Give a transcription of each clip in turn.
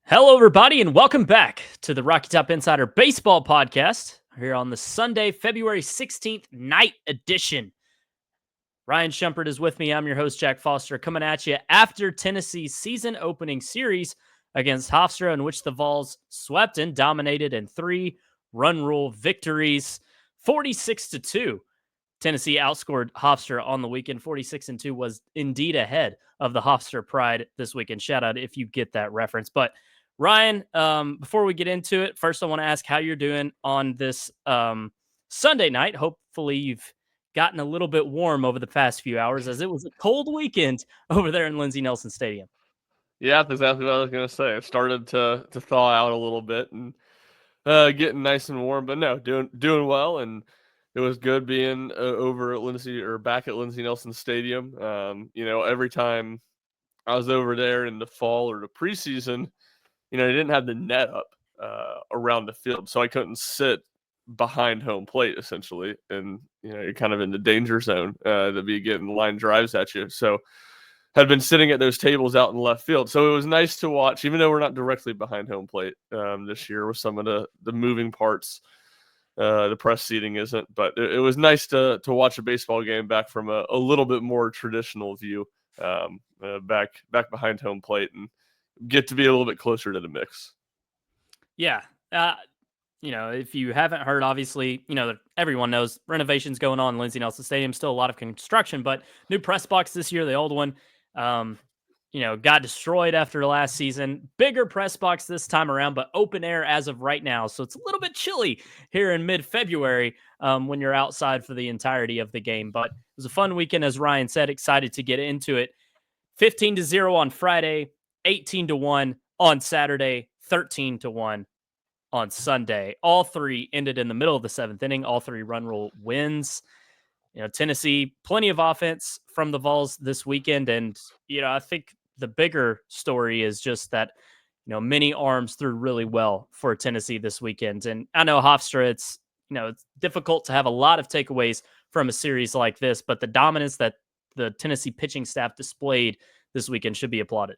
Hello, everybody, and welcome back to the Rocky Top Insider Baseball Podcast here on the Sunday, February 16th night edition. Ryan Schumpert is with me. I'm your host, Jack Foster, coming at you after Tennessee's season opening series against Hofstra, in which the Vols swept and dominated in 3-run rule victories, 46-2. Tennessee outscored Hofstra on the weekend. 46-2 was indeed ahead of the Hofstra Pride this weekend. Shout out if you get that reference. But Ryan, before we get into it, first I want to ask how you're doing on this Sunday night. Hopefully you've gotten a little bit warm over the past few hours, as it was a cold weekend over there in Lindsey Nelson Stadium. Yeah, that's exactly what I was gonna say. It started to thaw out a little bit and getting nice and warm, but no, doing well, and it was good being over at back at Lindsey Nelson Stadium. Every time I was over there in the fall or the preseason, they didn't have the net up around the field, so I couldn't sit behind home plate essentially, and you're kind of in the danger zone to be getting line drives at you. So had been sitting at those tables out in left field. So it was nice to watch, even though we're not directly behind home plate this year with some of the moving parts. The press seating isn't, but it was nice to watch a baseball game back from a little bit more traditional view, back behind home plate, and get to be a little bit closer to the mix. Yeah. If you haven't heard, obviously, everyone knows renovations going on in Lindsey Nelson Stadium. Still a lot of construction, but new press box this year. The old one, got destroyed after last season. Bigger press box this time around, but open air as of right now. So it's a little bit chilly here in mid-February when you're outside for the entirety of the game. But it was a fun weekend, as Ryan said. Excited to get into it. 15-0 on Friday, 18-1 on Saturday, 13-1 on Sunday. All three ended in the middle of the seventh inning. All three run rule wins. Tennessee, plenty of offense from the Vols this weekend. And, I think the bigger story is just that, many arms threw really well for Tennessee this weekend. And I know Hofstra, it's difficult to have a lot of takeaways from a series like this, but the dominance that the Tennessee pitching staff displayed this weekend should be applauded.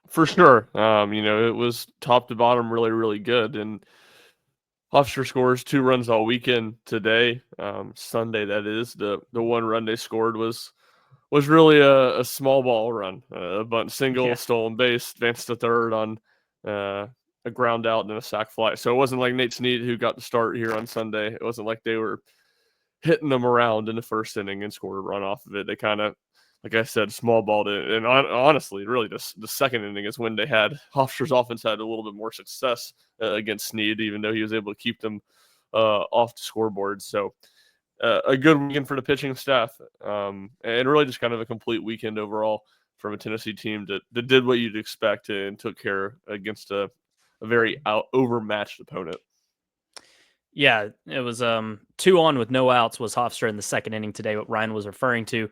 For sure. It was top to bottom really, really good. And Hofstra scores 2 runs all weekend today. Sunday, that is. The one run they scored was really a small ball run. A bunt single, Yeah. stolen base, advanced to third on a ground out and a sac fly. So it wasn't like Nate Snead who got the start here on Sunday. It wasn't like they were hitting them around in the first inning and scored a run off of it. They kind of, like I said, small balled it. And honestly, really, the second inning is when Hofstra's offense had a little bit more success against Snead, even though he was able to keep them off the scoreboard. So a good weekend for the pitching staff, and really just kind of a complete weekend overall from a Tennessee team that did what you'd expect and took care against a very overmatched opponent. Yeah, it was 2 on with no outs was Hofstra in the second inning today, what Ryan was referring to.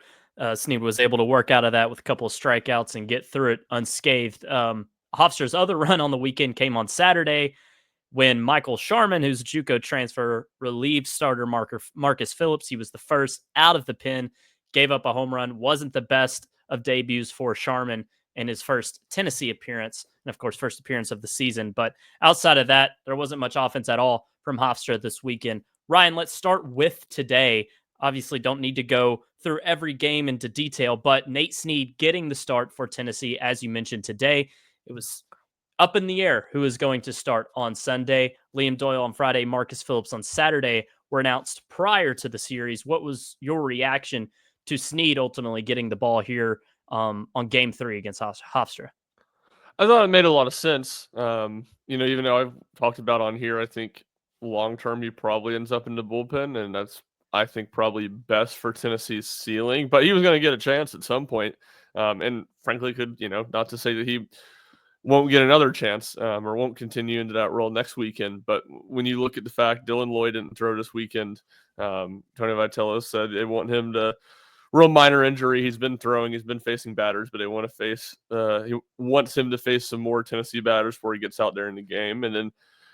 Snead was able to work out of that with a couple of strikeouts and get through it unscathed. Hofstra's other run on the weekend came on Saturday when Michael Sharman, who's a JUCO transfer, relieved starter Marcus Phillips. He was the first out of the pen, gave up a home run. Wasn't the best of debuts for Sharman in his first Tennessee appearance, and of course, first appearance of the season. But outside of that, there wasn't much offense at all from Hofstra this weekend. Ryan, let's start with today. Obviously, don't need to go through every game into detail, but Nate Snead getting the start for Tennessee, as you mentioned today. It was up in the air who is going to start on Sunday. Liam Doyle on Friday, Marcus Phillips on Saturday were announced prior to the series. What was your reaction to Snead ultimately getting the ball here on Game 3 against Hofstra? I thought it made a lot of sense. Even though I've talked about on here, I think long term he probably ends up in the bullpen, and that's, I think, probably best for Tennessee's ceiling. But he was going to get a chance at some point, and frankly, could not to say that he won't get another chance or won't continue into that role next weekend. But when you look at the fact Dylan Lloyd didn't throw this weekend, Tony Vitello said they want him to real minor injury. He's been throwing, he's been facing batters, but he wants him to face some more Tennessee batters before he gets out there in the game. And then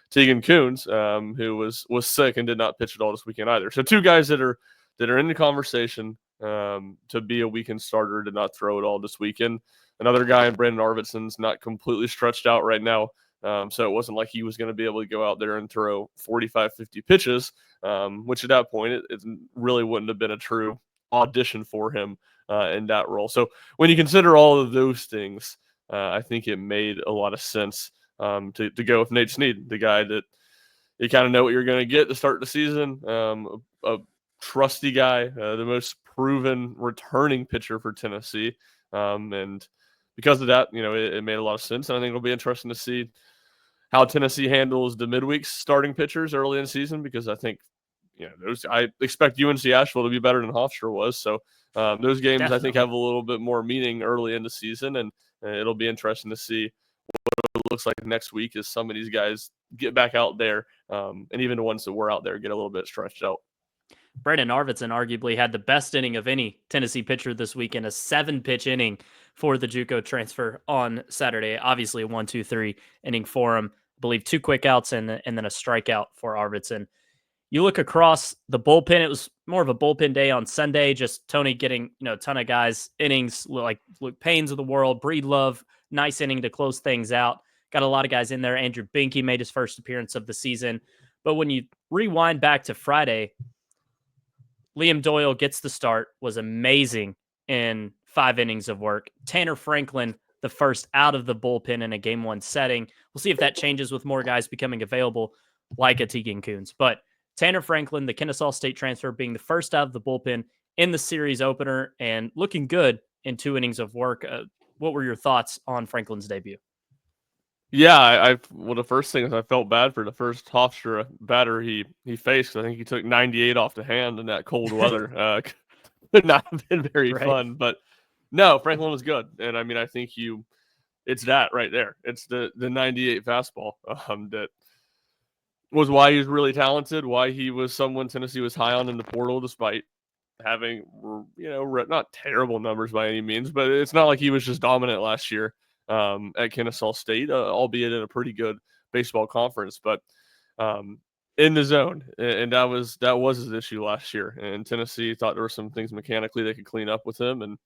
Tegan Coons, who was sick and did not pitch at all this weekend either. So 2 guys that are in the conversation to be a weekend starter, did not throw at all this weekend. another guy in Brandon Arvidsson's not completely stretched out right now. So it wasn't like he was going to be able to go out there and throw 45, 50 pitches, which at that point, it really wouldn't have been a true audition for him in that role. So when you consider all of those things, I think it made a lot of sense to go with Nate Snead, the guy that you kind of know what you're going to get to start the season. A trusty guy, the most proven returning pitcher for Tennessee. And because of that, it made a lot of sense. And I think it'll be interesting to see how Tennessee handles the midweek starting pitchers early in the season, because I think, I expect UNC Asheville to be better than Hofstra was. So those games, Definitely. I think, have a little bit more meaning early in the season. And it'll be interesting to see what it looks like next week as some of these guys get back out there. And even the ones that were out there get a little bit stretched out. Brandon Arvidsson arguably had the best inning of any Tennessee pitcher this week in a 7-pitch inning for the JUCO transfer on Saturday. Obviously, a 1-2-3 inning for him. I believe 2 quick outs and then a strikeout for Arvidsson. You look across the bullpen, it was more of a bullpen day on Sunday. Just Tony getting a ton of guys innings like Luke Paynes of the world, Breedlove, nice inning to close things out. Got a lot of guys in there. Andrew Binky made his first appearance of the season. But when you rewind back to Friday, Liam Doyle gets the start, was amazing in 5 innings of work. Tanner Franklin, the first out of the bullpen in a Game 1 setting. We'll see if that changes with more guys becoming available, like a Tegan Coons. But Tanner Franklin, the Kennesaw State transfer, being the first out of the bullpen in the series opener and looking good in 2 innings of work. What were your thoughts on Franklin's debut? Yeah, well, the first thing is I felt bad for the first Hofstra batter he faced. I think he took 98 off the hand in that cold weather. Could not have been very fun, but no, Franklin was good. And I mean, I think it's that right there. It's the 98 fastball that was why he was really talented, why he was someone Tennessee was high on in the portal, despite having, not terrible numbers by any means, but it's not like he was just dominant last year at Kennesaw State, albeit in a pretty good baseball conference, but in the zone. And that was his issue last year. And Tennessee thought there were some things mechanically they could clean up with him. And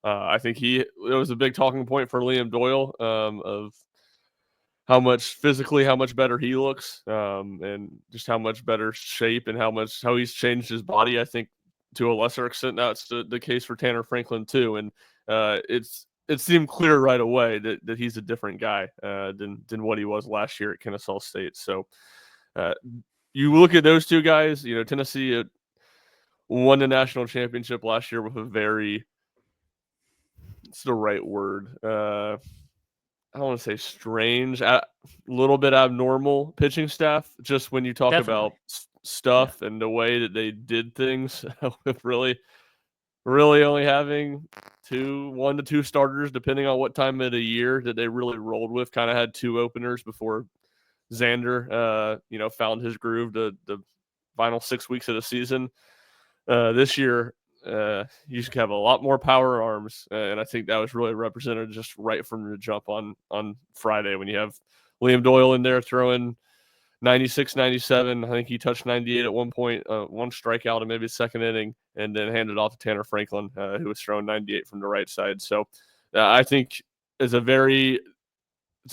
I think it was a big talking point for Liam Doyle of how much better he looks, and just how much better shape and how he's changed his body. I think to a lesser extent that's the case for Tanner Franklin too. And it seemed clear right away that he's a different guy than what he was last year at Kennesaw State. So you look at those two guys, Tennessee won the national championship last year with a very, what's the right word? I don't want to say strange, a little bit abnormal pitching staff. Just when you talk about stuff and the way that they did things, with really only having 1 to 2 starters, depending on what time of the year that they really rolled with. Kind of had 2 openers before Xander, found his groove the final 6 weeks of the season. This year, you should have a lot more power arms, and I think that was really represented just right from the jump on Friday when you have Liam Doyle in there throwing 96, 97. I think he touched 98 at one point, 1 strikeout in maybe the second inning, and then handed off to Tanner Franklin, who was throwing 98 from the right side. So I think it's a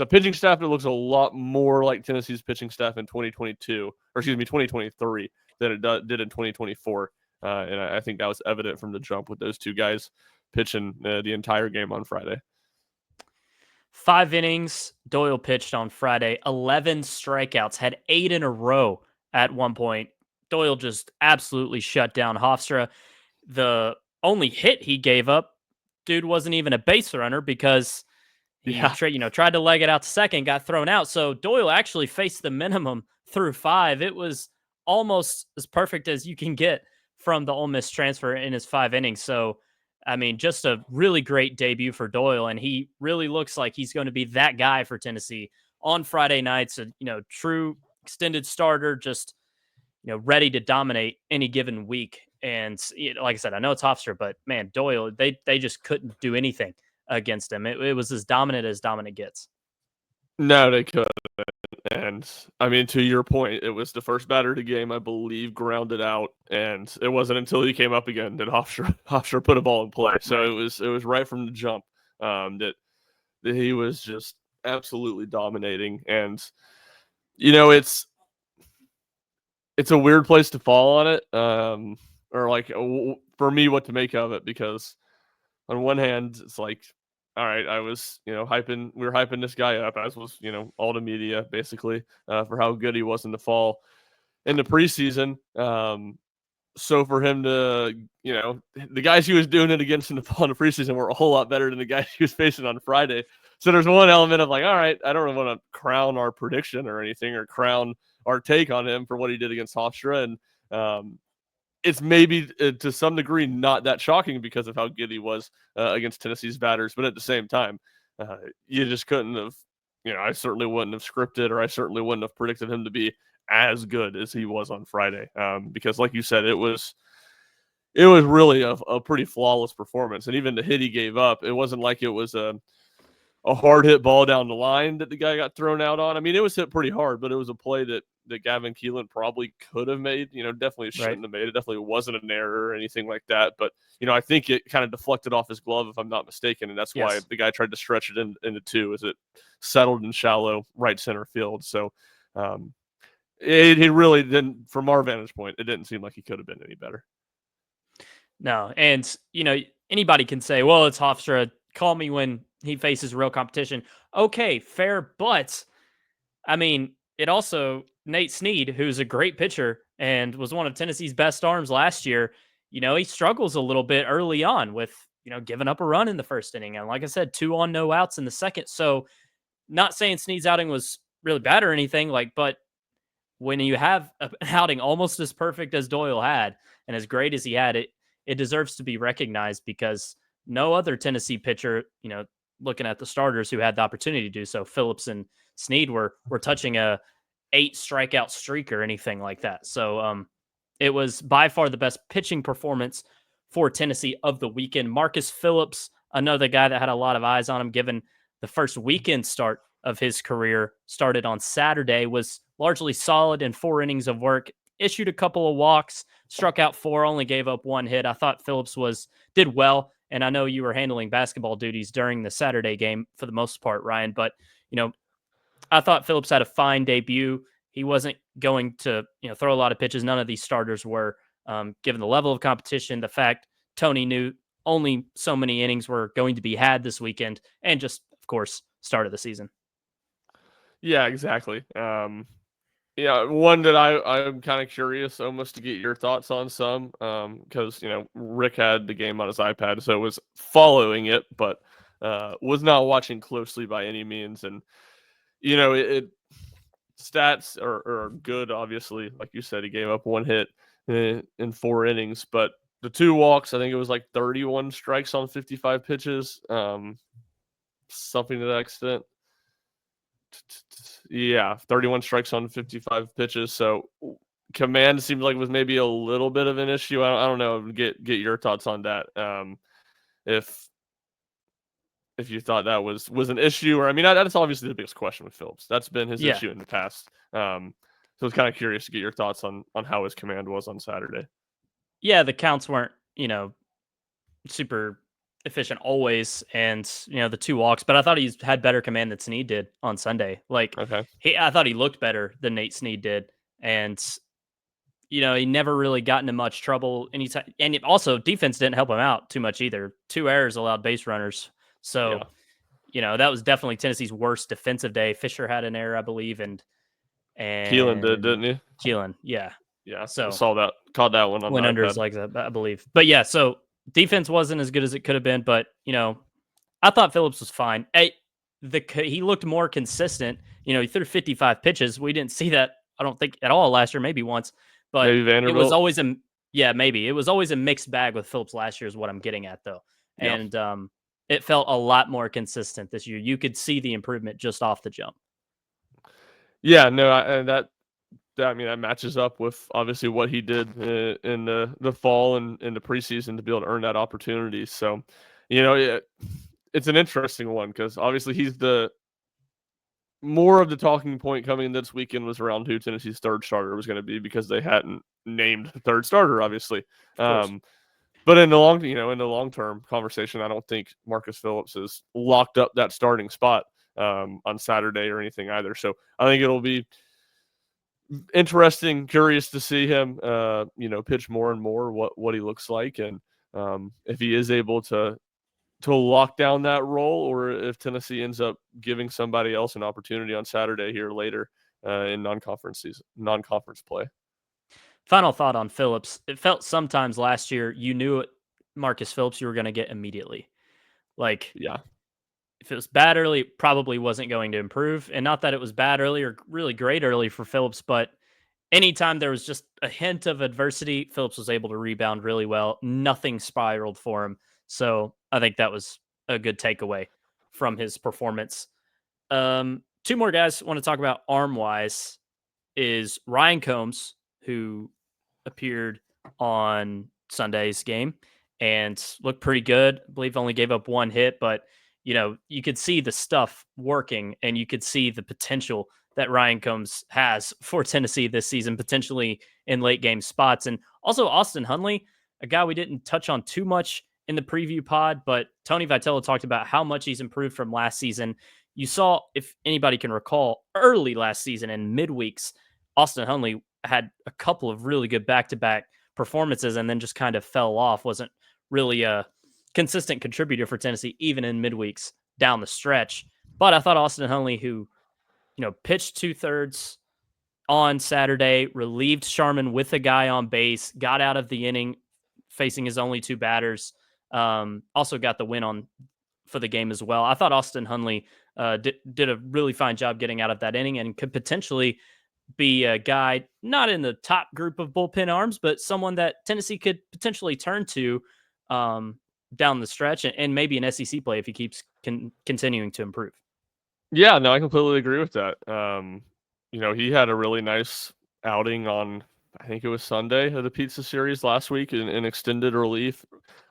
pitching staff that looks a lot more like Tennessee's pitching staff in 2023 than it did in 2024. And I think that was evident from the jump with those 2 guys pitching the entire game on Friday. 5 innings, Doyle pitched on Friday, 11 strikeouts, had 8 in a row at one point. Doyle just absolutely shut down Hofstra. The only hit he gave up, dude wasn't even a base runner because he tried to leg it out to second, got thrown out. So Doyle actually faced the minimum through 5. It was almost as perfect as you can get from the Ole Miss transfer in his 5 innings. So, I mean, just a really great debut for Doyle, and he really looks like he's going to be that guy for Tennessee on Friday nights. A true extended starter, just ready to dominate any given week. And like I said, I know it's Hofstra, but man, Doyle, they just couldn't do anything against him. It was as dominant gets. No, they couldn't. And I mean, to your point, it was the first batter of the game, I believe, grounded out, and it wasn't until he came up again that Hofstra put a ball in play. So it was right from the jump. that he was just absolutely dominating. And it's a weird place to fall on it, or like for me, what to make of it, because on one hand, it's like, all right, I was, we were hyping this guy up, as was, all the media basically, for how good he was in the fall, in the preseason. So for him to, the guys he was doing it against in the fall in the preseason were a whole lot better than the guys he was facing on Friday. So there's one element of like, all right, I don't really want to crown our prediction or anything, or crown our take on him for what he did against Hofstra. And it's maybe to some degree not that shocking because of how good he was against Tennessee's batters. But at the same time, you just couldn't have, I certainly wouldn't have scripted, or I certainly wouldn't have predicted him to be as good as he was on Friday. Because like you said, it was really a pretty flawless performance. And even the hit he gave up, it wasn't like it was a hard hit ball down the line that the guy got thrown out on. I mean, it was hit pretty hard, but it was a play that Gavin Keelan probably could have made. Definitely shouldn't have made. It definitely wasn't an error or anything like that. But, I think it kind of deflected off his glove, if I'm not mistaken. And that's why the guy tried to stretch it into two, as it settled in shallow right center field. So it really didn't, from our vantage point, it didn't seem like he could have been any better. No. And, anybody can say, well, it's Hofstra. Call me when he faces real competition. Okay, fair. But, I mean, it also, Nate Snead, who's a great pitcher and was one of Tennessee's best arms last year, he struggles a little bit early on with, giving up a run in the first inning. And like I said, 2 on, no outs in the second. So not saying Snead's outing was really bad or anything, but when you have an outing almost as perfect as Doyle had and as great as he had, it deserves to be recognized, because no other Tennessee pitcher, looking at the starters who had the opportunity to do so, Phillips and Snead were touching a 8 strikeout streak or anything like that. So it was by far the best pitching performance for Tennessee of the weekend. Marcus Phillips, another guy that had a lot of eyes on him, given the first weekend start of his career, started on Saturday, was largely solid in 4 innings of work, issued a couple of walks, struck out 4, only gave up 1 hit. I thought Phillips did well, and I know you were handling basketball duties during the Saturday game for the most part, Ryan, but I thought Phillips had a fine debut. He wasn't going to throw a lot of pitches. None of these starters were, given the level of competition, the fact Tony knew only so many innings were going to be had this weekend, and just, of course, start of the season. Yeah, exactly. One that I'm kind of curious almost to get your thoughts on some, because, Rick had the game on his iPad, so was following it, but was not watching closely by any means. And, stats are good, obviously. Like you said, he gave up 1 hit in 4 innings, but the 2 walks, I think it was like 31 strikes on 55 pitches, something to that extent. Yeah, 31 strikes on 55 pitches. So command seemed like it was maybe a little bit of an issue. I don't know. Get your thoughts on that. If you thought that was an issue, or, I mean, that's obviously the biggest question with Phillips. That's been his issue in the past. So I was kind of curious to get your thoughts on how his command was on Saturday. Yeah, the counts weren't, super efficient always, and the 2 walks, but I thought he's had better command than Snead did on Sunday. Like, Okay. I thought he looked better than Nate Snead did, and he never really got into much trouble anytime. And also, defense didn't help him out too much either. 2 errors allowed base runners, so that was definitely Tennessee's worst defensive day. Fisher had an error, I believe, and Keelan did, didn't he? Keelan, yeah. Yeah, So saw that, caught that one on went the under iPad. his legs, I believe. But yeah, so defense wasn't as good as it could have been, but I thought Phillips was fine. He looked more consistent. He threw 55 pitches. We didn't see that, I don't think, at all last year, maybe once. But Maybe Vanderbilt. It was always maybe. It was always a mixed bag with Phillips last year is what I'm getting at, though. Yeah. And it felt a lot more consistent this year. You could see the improvement just off the jump. Yeah, no, and that matches up with obviously what he did in the fall and in the preseason to be able to earn that opportunity. So, it's an interesting one, because obviously he's more of the talking point coming in this weekend was around who Tennessee's third starter was going to be, because they hadn't named the third starter, obviously. But in the long term conversation, I don't think Marcus Phillips has locked up that starting spot on Saturday or anything either. So I think it'll be interesting, curious to see him, pitch more and more what he looks like, and if he is able to lock down that role, or if Tennessee ends up giving somebody else an opportunity on Saturday here later in non-conference play. Final thought on Phillips. It felt sometimes last year you knew it, Marcus Phillips you were going to get immediately. Like Yeah, if it was bad early, it probably wasn't going to improve. And not that it was bad early or really great early for Phillips, but anytime there was just a hint of adversity, Phillips was able to rebound really well. Nothing spiraled for him. So I think that was a good takeaway from his performance. Two more guys I want to talk about arm wise is Ryan Combs, who appeared on Sunday's game and looked pretty good. I believe only gave up one hit, but you could see the stuff working and you could see the potential that Ryan Combs has for Tennessee this season, potentially in late game spots. And also Austin Hundley, a guy we didn't touch on too much in the preview pod, but Tony Vitello talked about how much he's improved from last season. You saw, if anybody can recall, early last season in midweeks, Austin Hundley had a couple of really good back-to-back performances and then just kind of fell off. Wasn't really a consistent contributor for Tennessee, even in midweeks down the stretch. But I thought Austin Hundley, who pitched 2/3 on Saturday, relieved Sharman with a guy on base, got out of the inning facing his only two batters. Also got the win on for the game as well. I thought Austin Hundley did a really fine job getting out of that inning and could potentially be a guy not in the top group of bullpen arms, but someone that Tennessee could potentially turn to down the stretch and maybe an SEC play if he keeps continuing to improve. Yeah, no, I completely agree with that. He had a really nice outing on, I think it was Sunday of the Pizza Series last week in extended relief.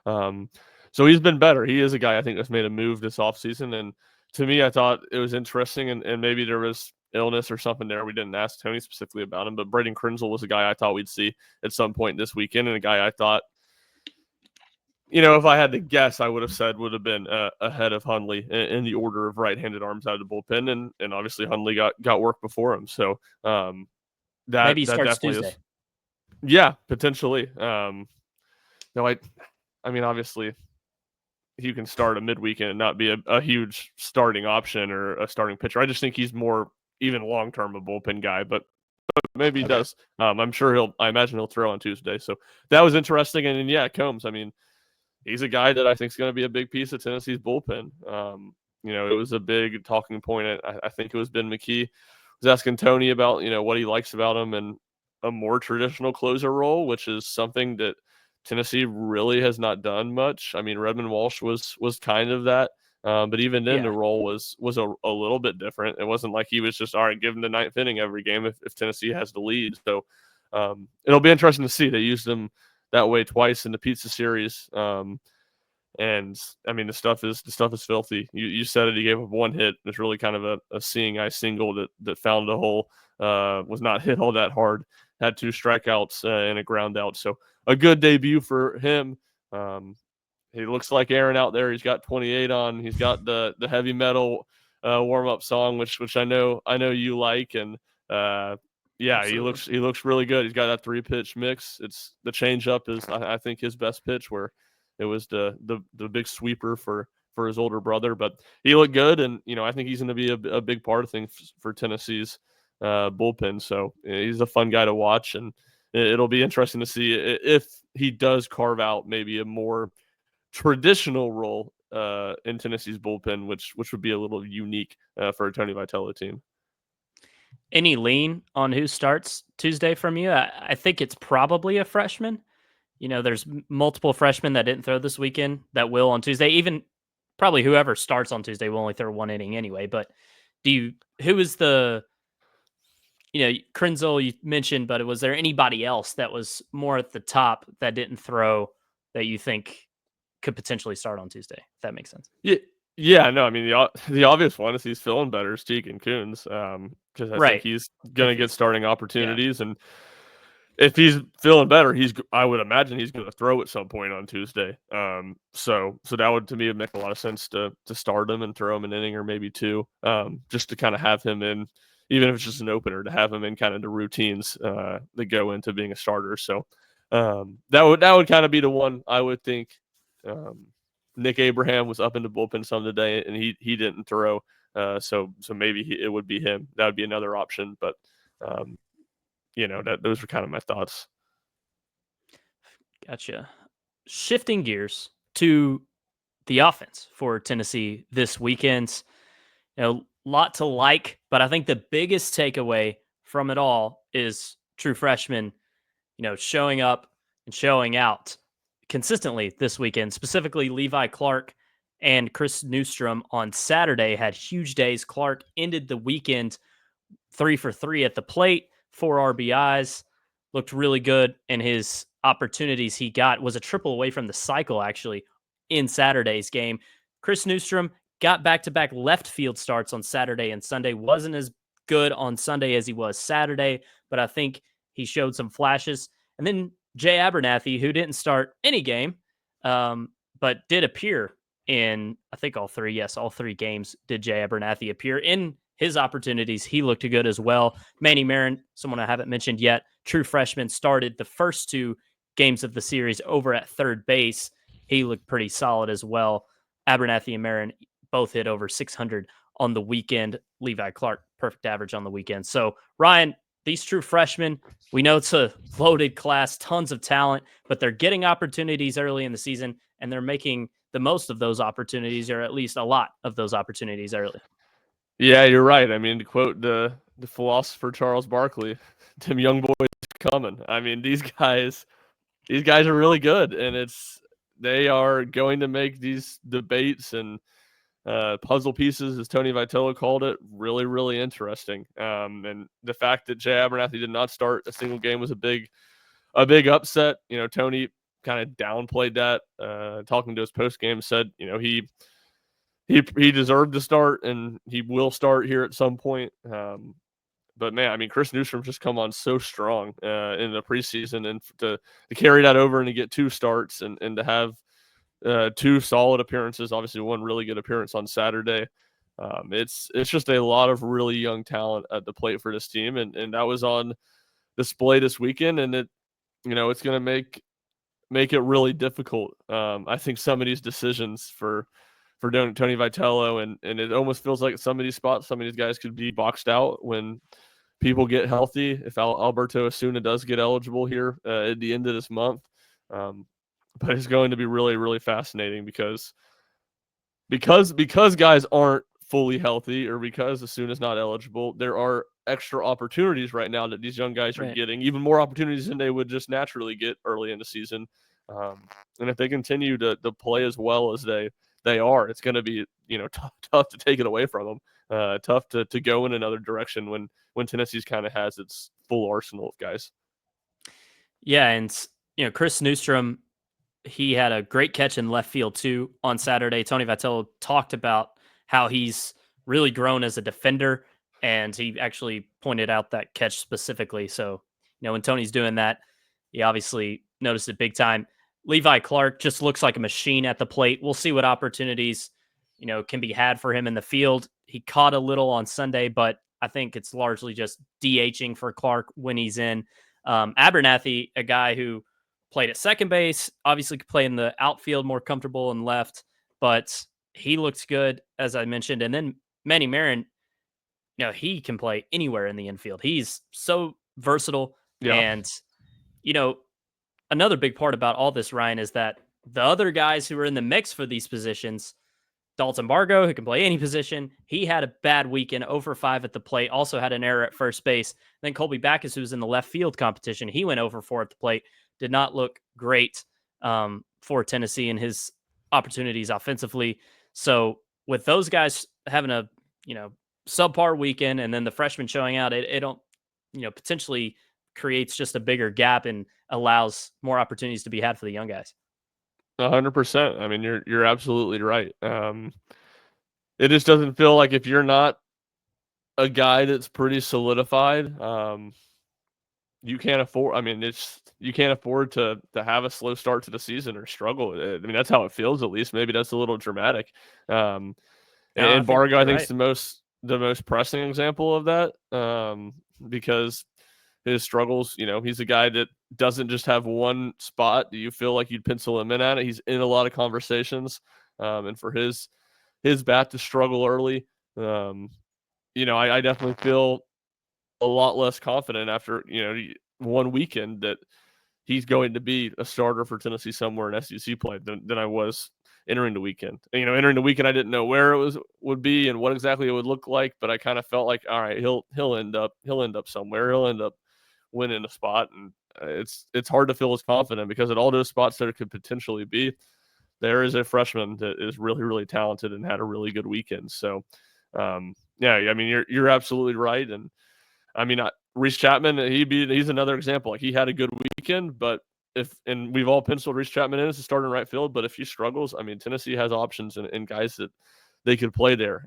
So he's been better. He is a guy I think that's made a move this offseason. And to me, I thought it was interesting, and maybe there was illness or something there. We didn't ask Tony specifically about him, but Braden Krenzel was a guy I thought we'd see at some point this weekend, and a guy I thought, if I had to guess, I would have said would have been ahead of Hundley in the order of right-handed arms out of the bullpen, and obviously Hundley got work before him, so Maybe he that starts definitely Tuesday. is, yeah, potentially. No, I mean, obviously you can start a midweekend and not be a huge starting option or a starting pitcher. I just think he's more even long-term a bullpen guy, but maybe he does. I'm sure I imagine he'll throw on Tuesday, so that was interesting. And yeah, Combs, I mean, he's a guy that I think is going to be a big piece of Tennessee's bullpen. It was a big talking point. I think it was Ben McKee was asking Tony about, what he likes about him and a more traditional closer role, which is something that Tennessee really has not done much. I mean, Redmond Walsh was kind of that. But even then, the role was a little bit different. It wasn't like he was just, all right, give him the ninth inning every game if Tennessee has the lead. So it'll be interesting to see. They used him that way twice in the Pizza Series. And I mean, the stuff is filthy. You said it. He gave up one hit. It's really kind of a seeing eye single that found a hole. Was not hit all that hard. Had two strikeouts and a ground out. So a good debut for him. He looks like Aaron out there. He's got 28 on. He's got the heavy metal warm up song, which I know you like, and yeah, Absolutely. he looks really good. He's got that 3-pitch mix. It's the changeup is I think his best pitch, where it was the big sweeper for his older brother. But he looked good, and I think he's going to be a big part of things for Tennessee's bullpen. So he's a fun guy to watch, and it'll be interesting to see if he does carve out maybe a more traditional role in Tennessee's bullpen, which would be a little unique for a Tony Vitello team. Any lean on who starts Tuesday from you? I think it's probably a freshman. There's multiple freshmen that didn't throw this weekend that will on Tuesday. Even probably whoever starts on Tuesday will only throw one inning anyway. But who is the, Krenzel you mentioned, but was there anybody else that was more at the top that didn't throw that you think could potentially start on Tuesday? If that makes sense. Yeah, no, I mean the obvious one is he's feeling better, is Tegan Kuhns, because I think Right. he's gonna get starting opportunities, and if he's feeling better, I would imagine he's going to throw at some point on Tuesday. So that would to me would make a lot of sense to start him and throw him an inning or maybe two, just to kind of have him in, even if it's just an opener, to have him in kind of the routines that go into being a starter. So that would kind of be the one I would think. Nick Abraham was up in the bullpen some today, and he didn't throw. So maybe it would be him. That would be another option, but. Um, those were kind of my thoughts. Gotcha. Shifting gears to the offense for Tennessee this weekend. Lot to like, but I think the biggest takeaway from it all is true freshmen, showing up and showing out consistently this weekend. Specifically, Levi Clark and Chris Newstrom on Saturday had huge days. Clark ended the weekend 3 for 3 at the plate, 4 RBIs, looked really good, and his opportunities he got was a triple away from the cycle actually in Saturday's game. Chris Newstrom got back-to-back left field starts on Saturday and Sunday. Wasn't as good on Sunday as he was Saturday, but I think he showed some flashes. And then Jay Abernathy, who didn't start any game, but did appear in, I think all three. Yes, all three games did Jay Abernathy appear in his opportunities. He looked good as well. Manny Marin, someone I haven't mentioned yet, true freshman, started the first two games of the series over at third base. He looked pretty solid as well. Abernathy and Marin both hit over 600 on the weekend. Levi Clark, perfect average on the weekend. So, Ryan, these true freshmen, we know it's a loaded class, tons of talent, but they're getting opportunities early in the season, and they're making the most of those opportunities, or at least a lot of those opportunities early. Yeah, you're right. I mean, to quote the philosopher Charles Barkley, "Them young boys coming." I mean, these guys are really good, and they are going to make these debates and puzzle pieces, as Tony Vitello called it, really, really interesting. And the fact that Jay Abernathy did not start a single game was a big upset. Tony kind of downplayed that. Talking to his post game, said, he deserved to start and he will start here at some point. But man, I mean, Chris Newstrom's just come on so strong in the preseason, and to carry that over and to get two starts and to have two solid appearances, obviously one really good appearance on Saturday. It's just a lot of really young talent at the plate for this team, and that was on display this weekend, and it's going to make it really difficult. I think some of these decisions for Tony Vitello, and it almost feels like some of these spots, some of these guys could be boxed out when people get healthy. If Alberto Osuna does get eligible here at the end of this month, but it's going to be really, really fascinating because guys aren't fully healthy, or because Osuna's not eligible, there are extra opportunities right now that these young guys are getting, even more opportunities than they would just naturally get early in the season. And if they continue to play as well as they are, it's going to be tough to take it away from them. Tough to go in another direction when Tennessee's kind of has its full arsenal of guys. Yeah, and Chris Newstrom, he had a great catch in left field too on Saturday. Tony Vitello talked about how he's really grown as a defender, and he actually pointed out that catch specifically. So, when Tony's doing that, he obviously noticed it big time. Levi Clark just looks like a machine at the plate. We'll see what opportunities, can be had for him in the field. He caught a little on Sunday, but I think it's largely just DHing for Clark when he's in. Abernathy, a guy who played at second base, obviously could play in the outfield, more comfortable in left, but he looks good, as I mentioned. And then Manny Marin, he can play anywhere in the infield. He's so versatile. Yeah. And, another big part about all this, Ryan, is that the other guys who are in the mix for these positions, Dalton Bargo, who can play any position, he had a bad weekend, 0 for 5 at the plate, also had an error at first base. Then Colby Backus, who was in the left field competition, he went 0 for 4 at the plate, did not look great for Tennessee in his opportunities offensively. So with those guys having a, subpar weekend, and then the freshmen showing out, it don't, potentially creates just a bigger gap and allows more opportunities to be had for the young guys. 100%. I mean, you're absolutely right. It just doesn't feel like, if you're not a guy that's pretty solidified, you can't afford. I mean, you can't afford to have a slow start to the season or struggle. I mean, that's how it feels. At least maybe that's a little dramatic. Um, No, I and think Bargo, I you're think, is right. the most pressing example of that, because his struggles. He's a guy that doesn't just have one spot that you feel like you'd pencil him in at it. He's in a lot of conversations, and for his bat to struggle early, I definitely feel a lot less confident after one weekend that he's going to be a starter for Tennessee somewhere in SEC play than I was entering the weekend. Entering the weekend, I didn't know where it would be and what exactly it would look like, but I kind of felt like, all right, he'll end up somewhere. He'll end up winning a spot, and it's hard to feel as confident because at all those spots there could potentially be, there is a freshman that is really, really talented and had a really good weekend. So, yeah, I mean, you're absolutely right, and I mean, Reese Chapman, he's another example. Like he had a good weekend, but and we've all penciled Reese Chapman in as a starter in right field, but if he struggles, I mean, Tennessee has options and guys that they could play there.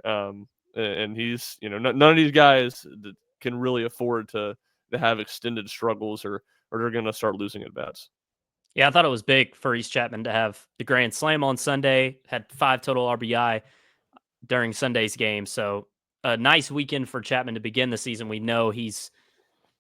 And he's, none of these guys that can really afford to have extended struggles or they're going to start losing at bats. Yeah, I thought it was big for East Chapman to have the grand slam on Sunday. Had 5 total RBI during Sunday's game. So a nice weekend for Chapman to begin the season. We know he's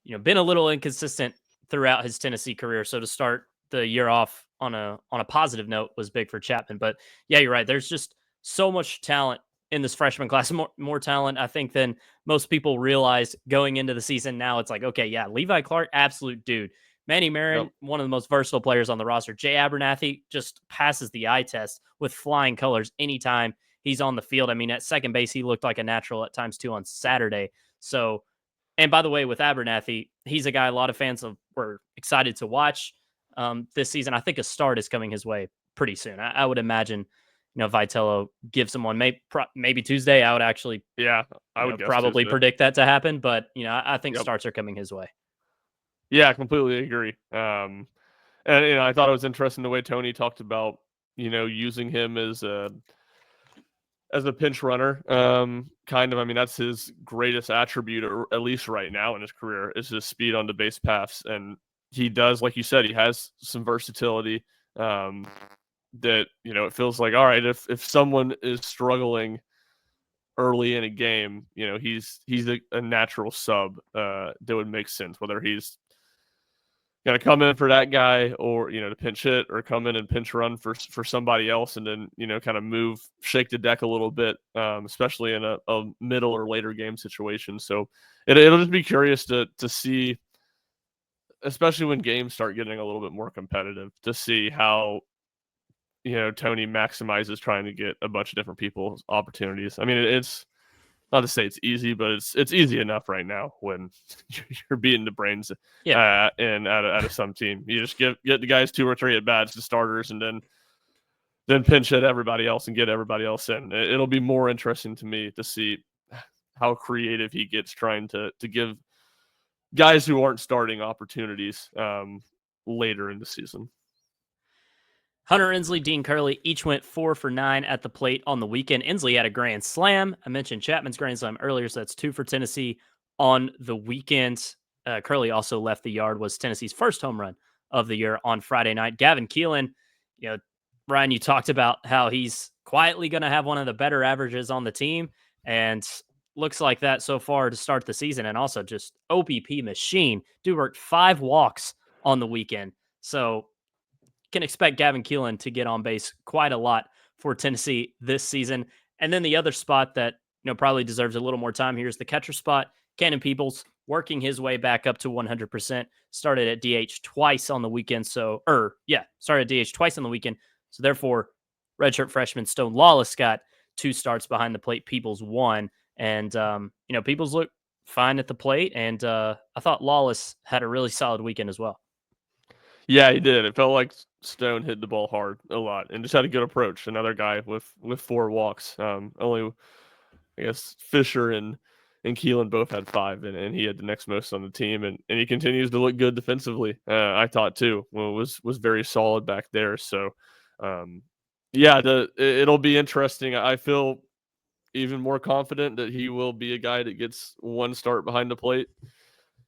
been a little inconsistent throughout his Tennessee career. So to start the year off on a positive note was big for Chapman. But yeah, you're right. There's just so much talent in this freshman class. More talent, I think, than most people realize going into the season. Now it's like, okay, yeah, Levi Clark, absolute dude. Manny Yep. Marin, one of the most versatile players on the roster. Jay Abernathy just passes the eye test with flying colors anytime he's on the field. I mean, at second base, he looked like a natural at times too on Saturday. So, and by the way, with Abernathy, he's a guy a lot of fans were excited to watch this season. I think a start is coming his way pretty soon. I would imagine, Vitello gives him one, maybe Tuesday. I would actually, Yeah, I would guess probably Tuesday. predict that to happen. But I think Yep. starts are coming his way. Yeah, I completely agree. And I thought it was interesting the way Tony talked about using him as a pinch runner. Kind of. I mean, that's his greatest attribute, or at least right now in his career, is his speed on the base paths, and he does, like you said, he has some versatility. That it feels like, all right, if someone is struggling early in a game, he's a natural sub that would make sense, whether he's gonna come in for that guy or to pinch hit or come in and pinch run for somebody else and then kind of shake the deck a little bit, especially in a middle or later game situation. So it'll just be curious to see, especially when games start getting a little bit more competitive, to see how Tony maximizes trying to get a bunch of different people's opportunities. I mean, it's not to say it's easy, but it's easy enough right now when you're beating the brains Yeah. and out of some team. You just get the guys 2 or 3 at bats, the starters, and then pinch hit everybody else and get everybody else in. It'll be more interesting to me to see how creative he gets trying to give guys who aren't starting opportunities later in the season. Hunter Inslee, Dean Curley each went 4 for 9 at the plate on the weekend. Inslee had a grand slam. I mentioned Chapman's grand slam earlier, so that's 2 for Tennessee on the weekend. Curley also left the yard, was Tennessee's first home run of the year on Friday night. Gavin Keelan, Ryan, you talked about how he's quietly going to have one of the better averages on the team, and looks like that so far to start the season. And also just OPP machine. Dude worked 5 walks on the weekend. So can expect Gavin Keelan to get on base quite a lot for Tennessee this season. And then the other spot that probably deserves a little more time here is the catcher spot. Cannon Peoples working his way back up to 100%. Started at DH twice on the weekend. Started at DH twice on the weekend. So therefore, redshirt freshman Stone Lawless got 2 starts behind the plate. Peoples 1, and Peoples looked fine at the plate. And I thought Lawless had a really solid weekend as well. Yeah, he did. It felt like Stone hit the ball hard a lot and just had a good approach. Another guy with 4 walks. Only I guess Fisher and Keelan both had 5, and he had the next most on the team, and he continues to look good defensively. I thought too. Well, was very solid back there. So, yeah, it'll be interesting. I feel even more confident that he will be a guy that gets 1 start behind the plate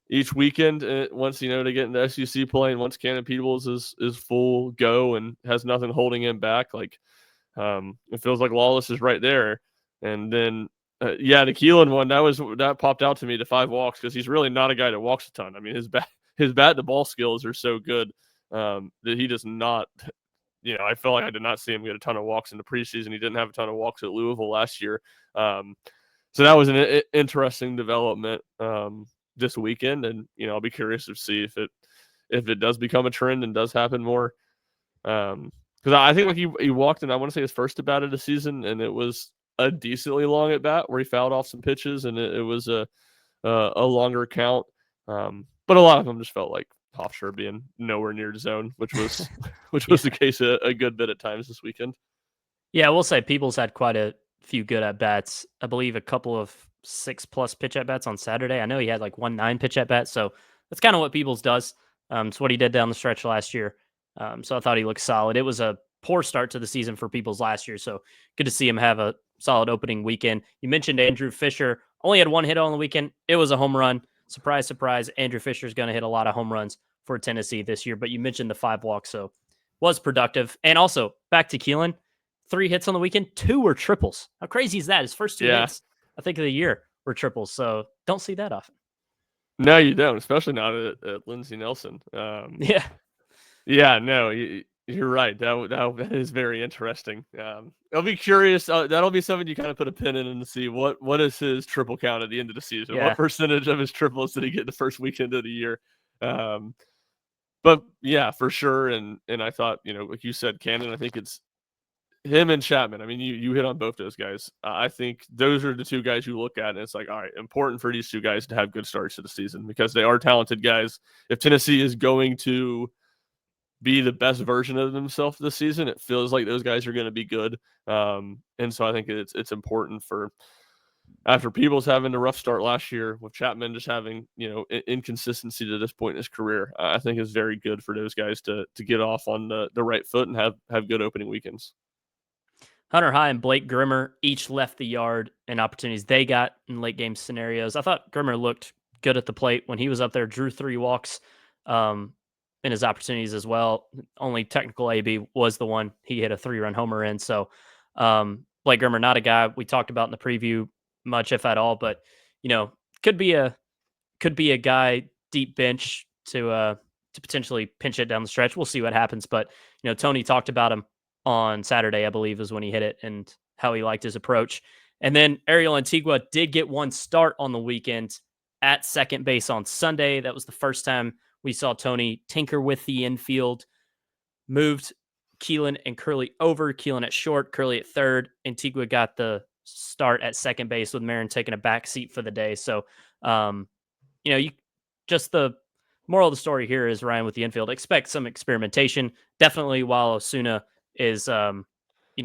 each weekend, once to get into SEC play, and once Cannon Peebles is full go and has nothing holding him back, like it feels like Lawless is right there. And then the Keelan one that popped out to me, the 5 walks, because he's really not a guy that walks a ton. I mean, his bat to ball skills are so good that he does not. I feel like I did not see him get a ton of walks in the preseason. He didn't have a ton of walks at Louisville last year. So that was an interesting development this weekend, and I'll be curious to see if it does become a trend and does happen more. Because I think like he walked in, I want to say his first at bat of the season, and it was a decently long at bat where he fouled off some pitches, and it was a longer count. But a lot of them just felt like Hofstra being nowhere near the zone, which was the case a good bit at times this weekend. Yeah, I will say Peoples had quite a few good at bats. I believe a couple of 6+ pitch at bats on Saturday. I know he had like 1 9 pitch at bat, so that's kind of what Peoples does. It's what he did down the stretch last year. So I thought he looked solid. It was a poor start to the season for Peoples last year, so good to see him have a solid opening weekend. You mentioned Andrew Fisher only had 1 hit on the weekend. It was a home run. Surprise, surprise. Andrew Fisher is going to hit a lot of home runs for Tennessee this year. But you mentioned the 5 walks, so was productive. And also back to Keelan. 3 hits on the weekend, 2 were triples. How crazy is that? His first 2 hits, I think, of the year were triples. So don't see that often. No, you don't, especially not at Lindsey Nelson. Yeah. Yeah, no, you're right. That is very interesting. I'll be curious. That'll be something you kind of put a pin in and see what is his triple count at the end of the season. Yeah. What percentage of his triples did he get the first weekend of the year? But yeah, for sure. And I thought, like you said, Cannon, I think it's him and Chapman. I mean, you hit on both those guys. I think those are the 2 guys you look at, and it's like, all right, important for these 2 guys to have good starts to the season because they are talented guys. If Tennessee is going to be the best version of themselves this season, it feels like those guys are going to be good. And so I think it's important for, after Peebles having a rough start last year, with Chapman just having inconsistency to this point in his career, I think it's very good for those guys to get off on the right foot and have good opening weekends. Hunter High and Blake Grimmer each left the yard in opportunities they got in late game scenarios. I thought Grimmer looked good at the plate when he was up there, drew 3 walks in his opportunities as well. Only technical AB was the one he hit a 3-run homer in. So Blake Grimmer, not a guy we talked about in the preview much, if at all, but could be a guy deep bench to potentially pinch it down the stretch. We'll see what happens. But Tony talked about him on Saturday, I believe, is when he hit it and how he liked his approach. And then Ariel Antigua did get 1 start on the weekend at second base on Sunday. That was the first time we saw Tony tinker with the infield, moved Keelan and Curley over, Keelan at short, Curley at third. Antigua got the start at second base with Marin taking a back seat for the day. So, the moral of the story here is, Ryan, with the infield, expect some experimentation. Definitely while Osuna is,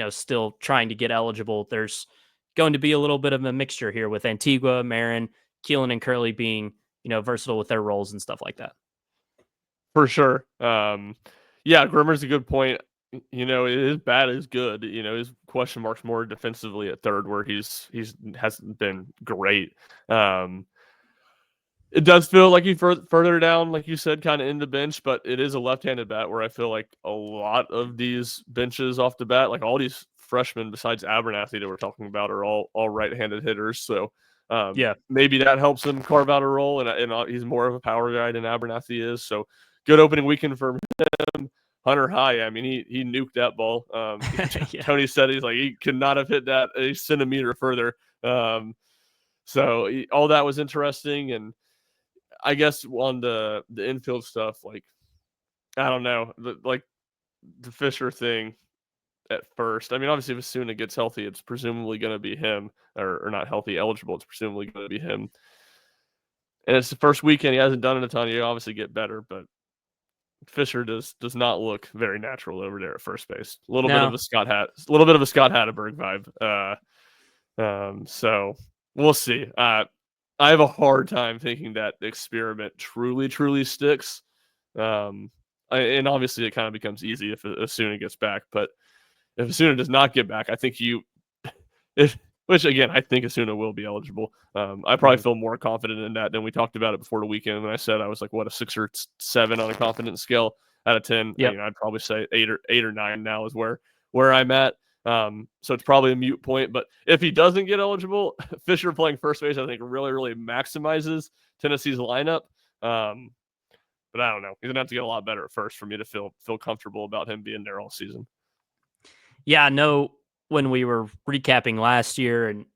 still trying to get eligible, there's going to be a little bit of a mixture here with Antigua, Marin, Keelan, and Curley being, versatile with their roles and stuff like that. For sure. Yeah, Grimmer's a good point. His bat is good. His question marks more defensively at third, where he's hasn't been great. It does feel like he's further down, like you said, kind of in the bench, but it is a left-handed bat where I feel like a lot of these benches off the bat, like all these freshmen besides Abernathy that we're talking about, are all right-handed hitters. So maybe that helps him carve out a role, and he's more of a power guy than Abernathy is. So good opening weekend for him. Hunter High, I mean, he nuked that ball. Tony said he could not have hit that a centimeter further. So all that was interesting. And I guess on the infield stuff, I don't know, the Fisher thing at first. I mean, obviously, if Osuna gets healthy, it's presumably going to be him, or not healthy, eligible. It's presumably going to be him. And it's the first weekend. He hasn't done it a ton. You obviously get better, but Fisher does not look very natural over there at first base. A little bit of a Scott Hatteberg vibe. So we'll see. I have a hard time thinking that the experiment truly sticks. And obviously it kind of becomes easy if Osuna gets back. But if Osuna does not get back, I think if which again, I think Asuna will be eligible. I probably feel more confident in that than we talked about it before the weekend. When I said I was like, what, a 6 or 7 on a confidence scale out of 10. Yep. I'd probably say 8 or 9 now is where I'm at. So it's probably a mute point. But if he doesn't get eligible, Fisher playing first base, I think really, really maximizes Tennessee's lineup. But I don't know. He's gonna have to get a lot better at first for me to feel comfortable about him being there all season. Yeah, I know when we were recapping last year and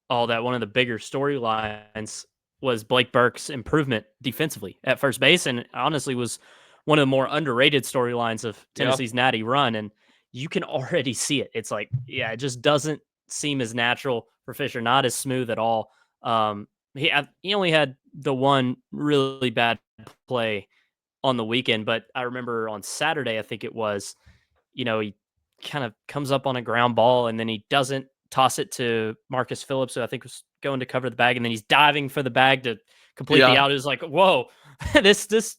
all that, one of the bigger storylines was Blake Burke's improvement defensively at first base, and honestly was one of the more underrated storylines of Tennessee's natty run. And you can already see it. It's like, yeah, it just doesn't seem as natural for Fisher, not as smooth at all. He only had the one really bad play on the weekend, but I remember on Saturday, I think it was, he kind of comes up on a ground ball and then he doesn't toss it to Marcus Phillips, who I think was going to cover the bag, and then he's diving for the bag to complete the out. It was like, whoa, this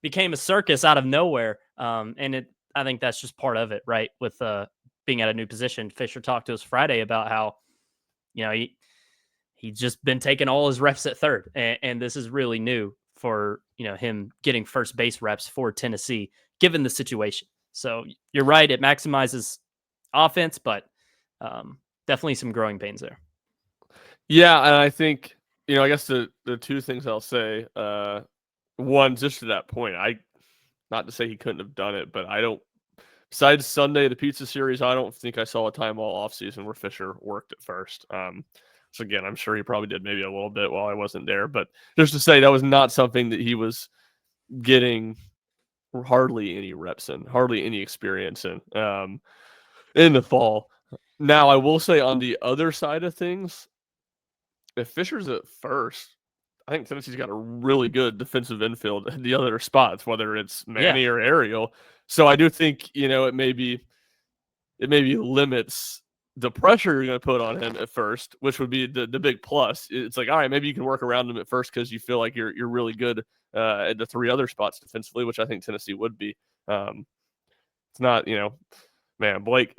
became a circus out of nowhere. And I think that's just part of it, right? With being at a new position. Fisher talked to us Friday about how, he's just been taking all his reps at third, and this is really new for him getting first base reps for Tennessee, given the situation. So you're right, it maximizes offense, but definitely some growing pains there. Yeah, and I think I guess the two things I'll say, one, just to that point, not to say he couldn't have done it, but I don't. Besides Sunday, the pizza series, I don't think I saw a time all offseason where Fisher worked at first. So again, I'm sure he probably did maybe a little bit while I wasn't there, but just to say that was not something that he was getting hardly any reps in, hardly any experience in the fall. Now, I will say on the other side of things, if Fisher's at first, I think Tennessee's got a really good defensive infield at the other spots, whether it's Manny or Ariel. So I do think, it maybe limits the pressure you're going to put on him at first, which would be the big plus. It's like, all right, maybe you can work around him at first because you feel like you're really good at the 3 other spots defensively, which I think Tennessee would be. It's not, man, Blake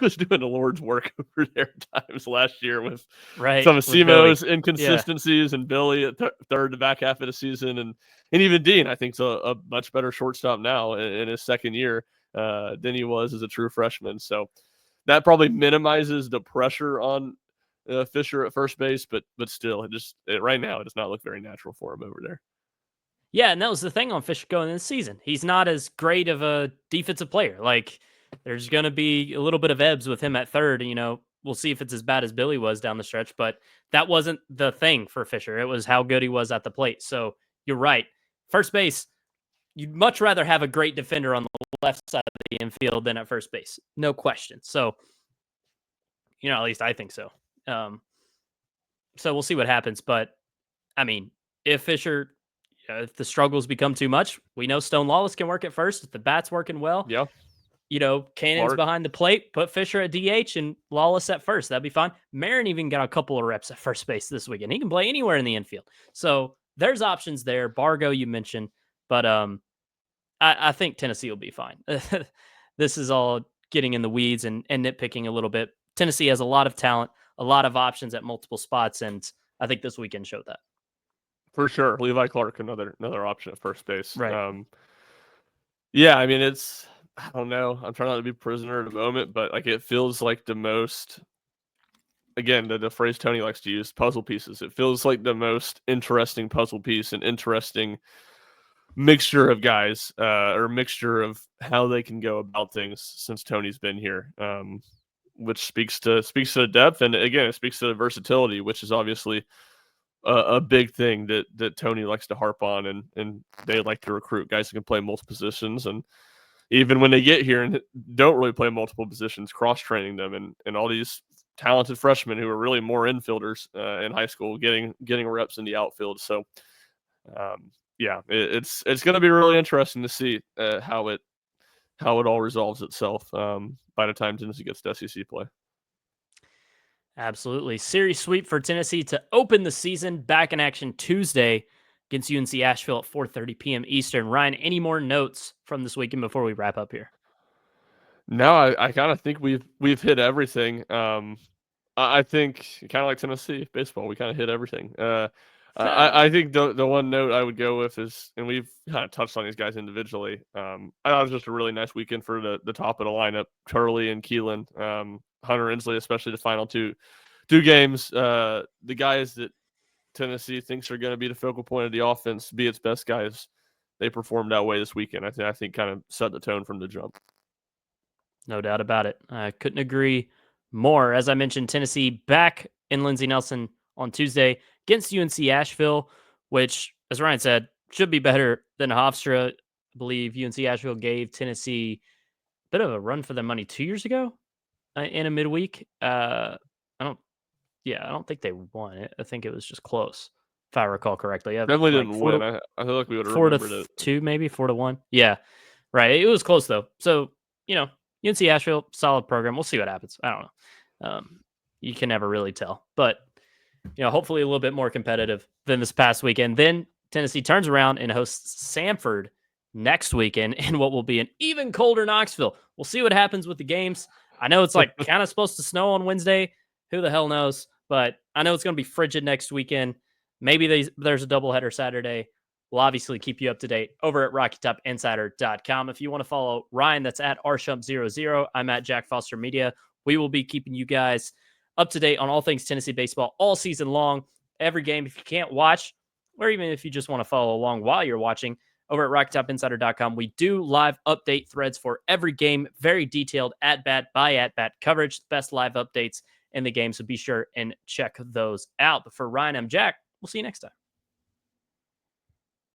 was doing the Lord's work over there at times last year with some of Simo's inconsistencies and Billy at third to back half of the season. And even Dean, I think, is a much better shortstop now in his second year than he was as a true freshman. So that probably minimizes the pressure on Fisher at first base, but still, right now, it does not look very natural for him over there. Yeah, and that was the thing on Fisher going into the season. He's not as great of a defensive player. Like, there's going to be a little bit of ebbs with him at third. We'll see if it's as bad as Billy was down the stretch, but that wasn't the thing for Fisher. It was how good he was at the plate. So you're right. First base, you'd much rather have a great defender on the left side of the infield than at first base. No question. So, at least I think so. So we'll see what happens. But, I mean, if Fisher... if the struggles become too much, we know Stone Lawless can work at first. If the bat's working well, Cannon's behind the plate, put Fisher at DH and Lawless at first. That'd be fine. Marin even got a couple of reps at first base this weekend. He can play anywhere in the infield. So there's options there. Bargo, you mentioned, but I think Tennessee will be fine. This is all getting in the weeds and nitpicking a little bit. Tennessee has a lot of talent, a lot of options at multiple spots, and I think this weekend showed that. For sure. Levi Clark, another option at first base. Right. Yeah, I mean, I don't know. I'm trying not to be prisoner at the moment, but like it feels like the most, again, the phrase Tony likes to use, puzzle pieces. It feels like the most interesting puzzle piece, an interesting mixture of guys, or mixture of how they can go about things since Tony's been here. Which speaks to the depth, and again, it speaks to the versatility, which is obviously a big thing that Tony likes to harp on, and they like to recruit guys who can play multiple positions, and even when they get here and don't really play multiple positions, cross-training them, and all these talented freshmen who are really more infielders in high school getting reps in the outfield. So, it's going to be really interesting to see how it all resolves itself by the time Tennessee gets to SEC play. Absolutely. Series sweep for Tennessee to open the season, back in action Tuesday against UNC Asheville at 4:30 p.m. Eastern. Ryan, any more notes from this weekend before we wrap up here? No, I kind of think we've hit everything. I think kind of like Tennessee baseball, we kind of hit everything. Huh. I think the one note I would go with is, and we've kind of touched on these guys individually. I thought it was just a really nice weekend for the top of the lineup, Charlie and Keelan, Hunter Inslee, especially the final two games. The guys that Tennessee thinks are going to be the focal point of the offense, be its best guys, they performed that way this weekend. I think kind of set the tone from the jump. No doubt about it. I couldn't agree more. As I mentioned, Tennessee back in Lindsey Nelson on Tuesday against UNC Asheville, which, as Ryan said, should be better than Hofstra. I believe UNC Asheville gave Tennessee a bit of a run for their money 2 years ago in a midweek. I don't, I don't think they won it. I think it was just close, if I recall correctly. Yeah, Definitely like didn't win. I feel like we would have four to remembered it. two, maybe 4-1. Yeah, right. It was close though. So UNC Asheville, solid program. We'll see what happens. I don't know. You can never really tell, but hopefully a little bit more competitive than this past weekend. Then Tennessee turns around and hosts Samford next weekend in what will be an even colder Knoxville. We'll see what happens with the games. I know it's like kind of supposed to snow on Wednesday. Who the hell knows? But I know it's going to be frigid next weekend. Maybe there's a doubleheader Saturday. We'll obviously keep you up to date over at RockyTopInsider.com. If you want to follow Ryan, that's at RShump00. I'm at Jack Foster Media. We will be keeping you guys up to date on all things Tennessee baseball all season long. Every game, if you can't watch, or even if you just want to follow along while you're watching, over at RockyTopInsider.com, we do live update threads for every game, very detailed at-bat by at-bat coverage, best live updates in the game, so be sure and check those out. But for Ryan, I'm Jack. We'll see you next time.